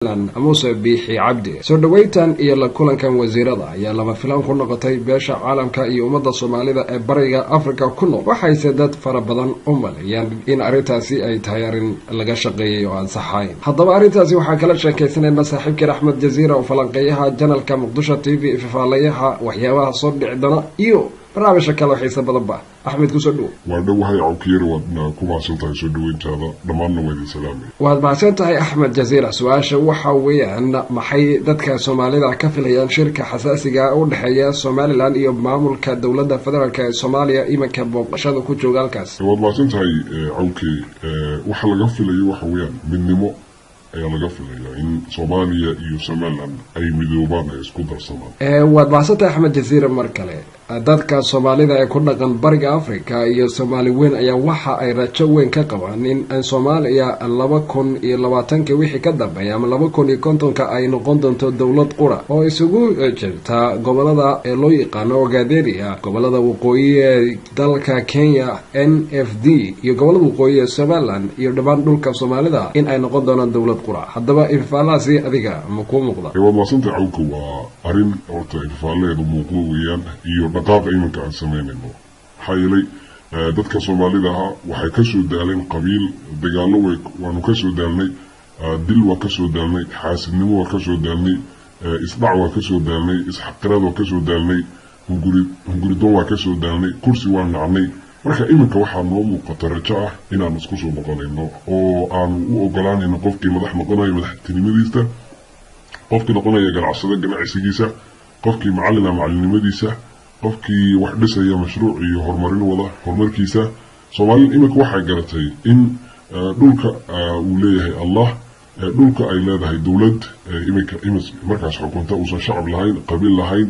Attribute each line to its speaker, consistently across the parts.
Speaker 1: موسى بيحي عبدي soo dhaweyntan iyo la kulankan wasiirada ayaa lama filaan ku noqotay beesha caalamka iyo ummadda Soomaalida ee bariga Afrika ku nool waxay dad fara badan u maleeyaan in arintaasi ay tahay arin laga shaqeeyo oo aan saxayn haddaba arintaasi waxa kala sheekaysanayna saaxiibkii Axmed Jazeera oo falanqeeyaha janalka Muqdisho TV ifafaalayaha waxyaabaha soo dhicdana iyo barnaamijka kale xiisa badan ba Axmed ku soo dhaw
Speaker 2: waxa cawkiir wadna ku maasantahay soo dhaweyntaada dhamaanna wadi salaamay
Speaker 1: waad maasantahay Axmed Jazeera su'aasha waxa weeyaan maxay dadka Soomaalida ka filayaan shirka xasaasiga u dhaxeeya Somaliland iyo maamulka dawladda federaalka ee Soomaaliya imanka booqashada ku jooga halkaas
Speaker 2: waad maasantahay cawkii waxa laga filayo waxa weeyaan midnimo ayaa laga filayaa in Soomaaliya iyo Somaliland ay midoobaan isku darsadaan
Speaker 1: waad maasantahay Axmed Jazeera mar kale dadka Soomaalida ee ku dhaqan bariga Afrika iyo Soomaali weyn ayaa waxa ay rajo weyn ka qabaan in Soomaaliya 2020 wixii ka dambeeyay ama 2050 ay noqon doonto dawlad qura oo isugu jirta gobolada ee loo yaqaan Ogaderia gobolada waqooyi ee dalka Kenya NFD iyo gobolada waqooyi ee Somaliland iyo dhammaan dhulka Soomaalida in ay noqon doonaan dawlad qura haddaba ifaalaasi adiga ma ku muuqda
Speaker 2: waasanta cawku waa arin horta ifaaleedu muuqdo weeyaan iyo dhaqaaq imanka aan sameynayno xaylay dadka Soomaalida waxay ka soo daaleen qabiil dagaalo waanu ka soo daalnay dil waa ka soo daalnay xaasidnimo waa ka soo daalnay isdhac waa ka soo daalnay isxaqiraad waa ka soo daalnay hunguridoon waa ka soo daalnay kursi waa nacnay marka iminka waxaa noo muuqata rajo ah inaan isku soo noqonayno oo aan u ogolaanayno qofkii madax noqonayo madaxtinimadiisa qofkii noqonaya ganacsada ganacsigiisa qofkii macallina macallinimadiisa qofkii wax dhisaya mashruuc iyo horumarin wada horumarkiisa Soomaaliya iminka waxay garatay in dhulka uu leeyahay Allah dhulka ay leedahay dawlad iminka markaas xukunta uusan shacab lahayn qabiil lahayn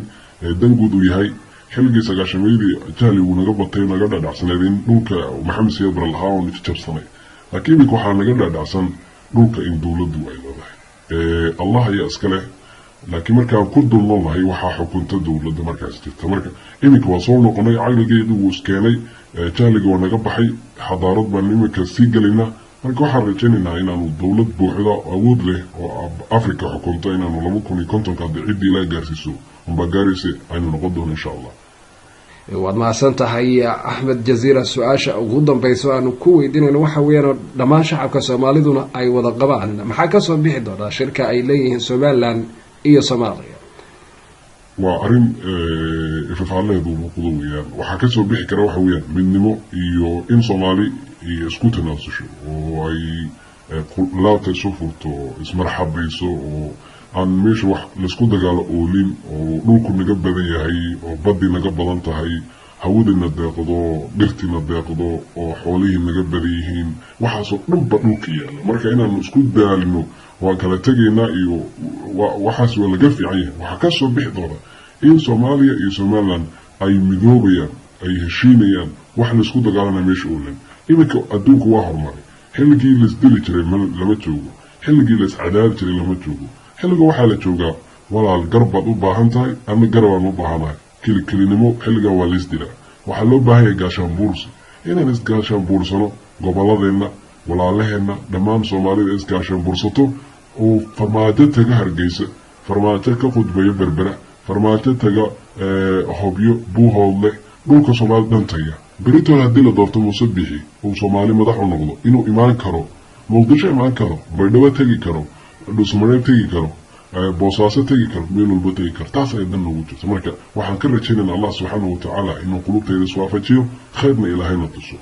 Speaker 2: danguud u yahay xilligii sagaashameeyay jahli uu naga batay naga dhacsanay in dhulka Maxamed Siyaad Barlahaan uu jabsanay laakiin waxa naga dhacsan dhulka in dawladdu ay leedahay Allah ayaa iska leh laakiin marka ku dulnoolahay waxa xukunta dawladda markaas jirta marka iminka waa soo noqonay caqligeedu uu iskeenay jahliga waa naga baxay xadaarad baan iminka sii galayna marka waxaan rajaynaynaa inaanu dawlad buuxda awood leh oo Afrika xukunta inaanu 2050 ka cidii la gaarsiiso umbagaarisi aynu noqon doono insha Allah
Speaker 1: waad maasantahay Axmed Jazeera su'aasha ugu dambayso aan ku weydiinayno waxa weeyaan dhamaan shacabka Soomaaliduna ay wada qabaan maxaa ka soo bixi doona shirka ay leeyihiin Somaliland iyo Soomaaliya
Speaker 2: waa arin ifafaaleedu muuqdo weeyaan waxa ka soo bixi kara waxa weeyaan midnimo iyo in Soomaali iyo isku tanaasusho oo ay laabta soo furto ismarxabayso oo aan meesha wax la isku dagaalo oolin oo dhulku naga badan yahay oo baddi naga badan tahay hawadina deeqdo dhirtina deeqdo oo xoolihii naga badan yihiin waxaas oo dhan dhulka yaala marka inaan isku daalino waa kala tagaynaa iyo waxaas waa laga fiican yahay waxa ka soo bixi doona in Soomaaliya iyo Somaliland ay midoobayaan ay heshiinayaan wax la isku dagaalana meesha oolan iminka adduunku waa horumaray xilligii la isdili jiray lama joogo xilligii la iscadaab jiray lama joogo xilliga waxaa la joogaa walaal garbaad u baahan tahay ama garabaan u baahanahay kelinimo xilliga waa la isdilaa waxaa loo baahan yahay gaashaan buursi inaan isgaashaan buursano goboladeenna walaalaheenna dhammaan Soomaalida isgaashaan buursato oo farmaajo taga Hargeysa farmaajo ka khudbeeyo Berbera farmaajo taga hobyo buuhoodle dhulka Soomaalida dhantaya berito hadii la doorto Muuse Bixi oo Soomaali madax u noqdo inuu imaan karo Muqdisho imaan karo Baydhabo tagi karo dhusmareeb tagi karo boosaaso tagi karo meel walba tagi karo taas ay dan ugu jirto marka waxaan ka rajaynaynaa Allah subhanahu wa ta'ala inuu qulubteeda iswaafajiyo khayrna ilaahayna tuso